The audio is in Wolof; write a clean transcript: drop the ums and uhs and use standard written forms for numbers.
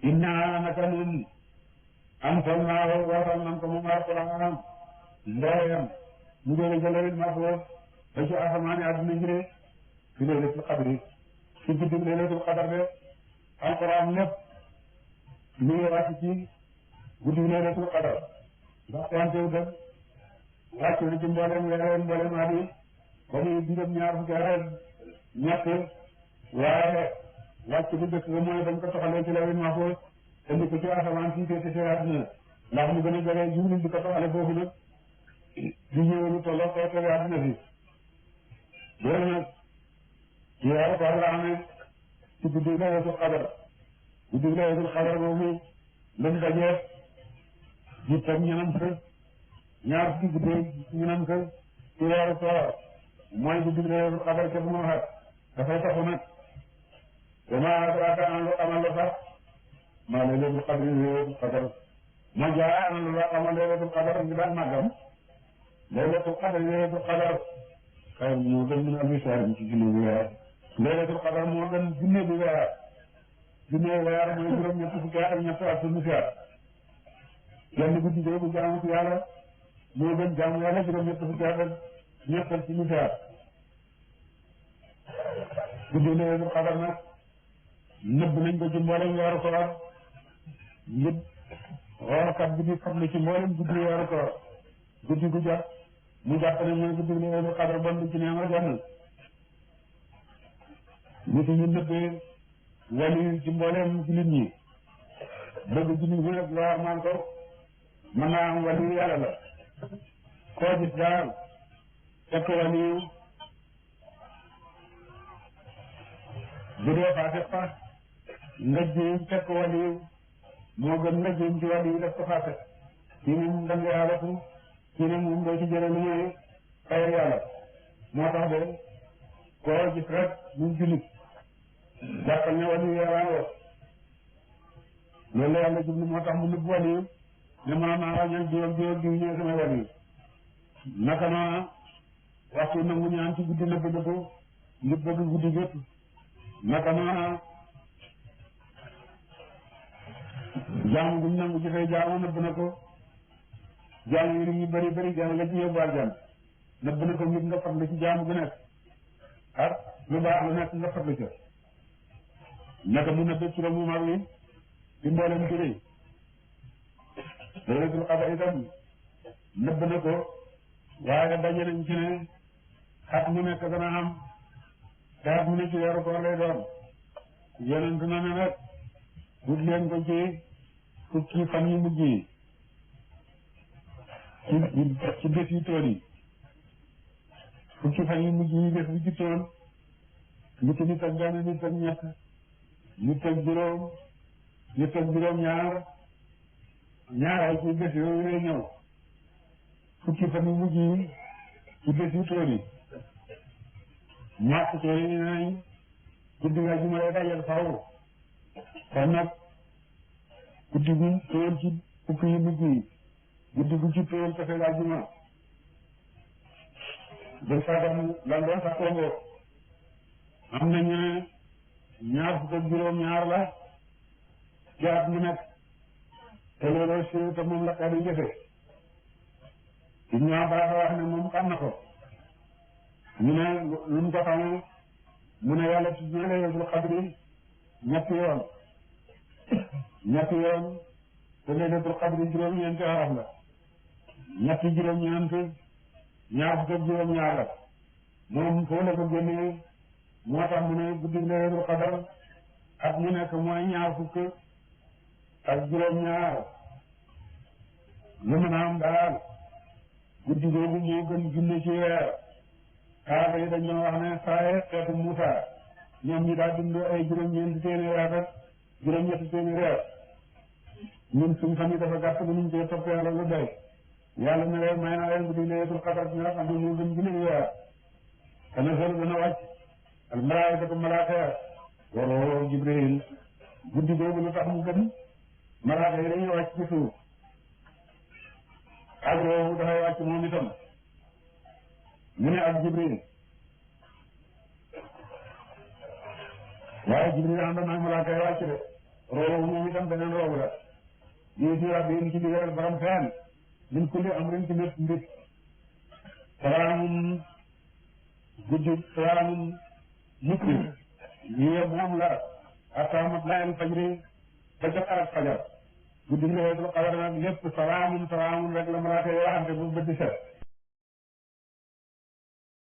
innaa naka nun anzalnaahu waral nan ko moom alquran ndeyam mu doon jëlawil mahfuus ba ci asamaani àdduna ji de fi laylatul qadri ci guddi laylatul qadr de alquran lépp mi ngi wàcc ci guddi laylatul qadr ndax wantewu dëgg wàcc na ci mboolem weereen mboolem at yi ba muy juróom-ñaar fukki at ñett waaye wàcc bu dëkk ba mooy dañ ko toxalee ci lawil mahfuus indi ko ci asamaan si te ci àdduna ndax mu gën a jege Jibril di ko toxale foofu nag di ñëw lu tolloo koo tege àdduna fi loolu nag ci weeru koor la amee ci guddi laylatul qadr guddi laylatul qadr boobu lañ dajee di tam ñenam kër ñaar fukki guddi ñenam kër ci weeru koor mooy guddi laylatul qadr ca bu ma waxat dafay taxu nag wa maa adraaka lu xamal la sax maa laylatul qadri laylatul qadr ma jaa lu la xamal laylatul qadr ngi daan màggam laylatul qadr laylatul qadr xayr moo gën min alfi shahr ci junne bi weer laylatul qadr moo gën junne bi weer junne weer mooy juróom-ñett fukki at ak ñett ak suñu seet kenn guddi googu jaamu ci yàlla moo gën jaamu yàlla juróom-ñett fukki at ak ñett ak suñu seet guddi laylatul qadr nag nëbb nañ ko ci mboolem weeru koor ngir woorkat bi di farlu ci mboolem guddi weeru koor guddi gu jot mu jàpp ne mooy guddi laylatul qadr bon du ci neema jànn nit ñu nëbbee wali ci mboolem jullit ñi bëgg jullit bu nekk loo man ko mën naa am wali yàlla la koo gis daal fekk wali bu dee faate fa nga jéem fekk wali moo gën nga jéem ci wali def ko faate kii moom da nga yàllatu kii nag moom doo ci jële lu muy fayal yàlla moo tax de koo gis rek mu jullit jàppal ne wali yàlla loolu la yàlla jublu moo tax mu nëbb wali ne mën naa ràññal jiw ak jiw ak jiw ñëw sama wali naka noona waxtu nangu ñaan ci guddi nëbb nëbb ngir bëgg guddi gépp naka noona jaamu guñ nangu ci fay jaamu nëbb na ko jaamu yi ñu bëri bëri jaamu la ci yóbbu aljan nëbb na ko ngir nga farlu ci jaamu gu nekk ak lu baax lu nekk nga farlu ca naka mu nëbb turam mu mag wi di mboolem jëriñ laylatul qadr itam nëbb na ko waaye daje nañ ci ne xat mu nekk dana am te xat mu nekk ci weeru koor lay doon yonent na ne nag wut leen ko ci fukki fan yu mujj yi ci bés yu tool yi fukki fan yu mujj yi bés bu ci tool nit nit ak benn nit ak ñett nit ak juróom nit ak juróom ñaar ay ci bés yooyu lay ñëw fukki fan yu mujj yi ci bés yu tool yi ñàkk tool yi nañ guddi nga juma lay dajal faaw kon nag guddi gu tool ci fukki yu mujj yi guddi gu ci tool te fekk juma ba saagam lan doon sax kongo am nañu ne ñaar fukk ak juróom ñaar la ci at mu nekk te loolu si te moom la xel yi jëfe Ibnu Abbaas wax ne moom xam na ko ñu ne lu mu ko xamee mu ne yàlla tudd na laylatul qadri ñetti yoon te laylatul qadri juróom-ñeenti araf la ñetti juróom-ñeent ñaar fukk ak juróom-ñaar la moom foo la ko génnee moo tax mu ne guddi laylatul qadr at mu nekk mooy ñaar fukk ak juróom-ñaar lu mën a am daal guddi googu moo gën junne ci weer kaaba yi dañ doon wax ne saaye xeetu Muusa ñoom ñi daal dund ay juróom-ñeenti téeméeri at ak juróom-ñetti téeméeri at ñun suñ xam yi dafa gàtt ba nuñ koy topp yàlla lu doy yàlla ne leen may naa leen guddi laylatul qadr bi nga xam ne moo gën junne weer tanazzalu dana wàcc al malaa'ikatu malaaka wa ruuhu Jibril guddi googu lu tax mu gën malaaka yi dañuy wàcc ci suuf ak ruuhu dafay wàcc moom itam mu ne ak Jibril waaye Jibril ànd na ak malaaka yi wàcc de roobu moom itam beneen roobu la yéen si rabbi ci digal borom seen min kulli amrin ci lépp mbir salaamun guddi salaamun mucc ñii moom la ataamat laayal fajri ba ca xarat fajar guddi laylatul qadr nag lépp salaamun rek la malaaka yi waxante bu bët di set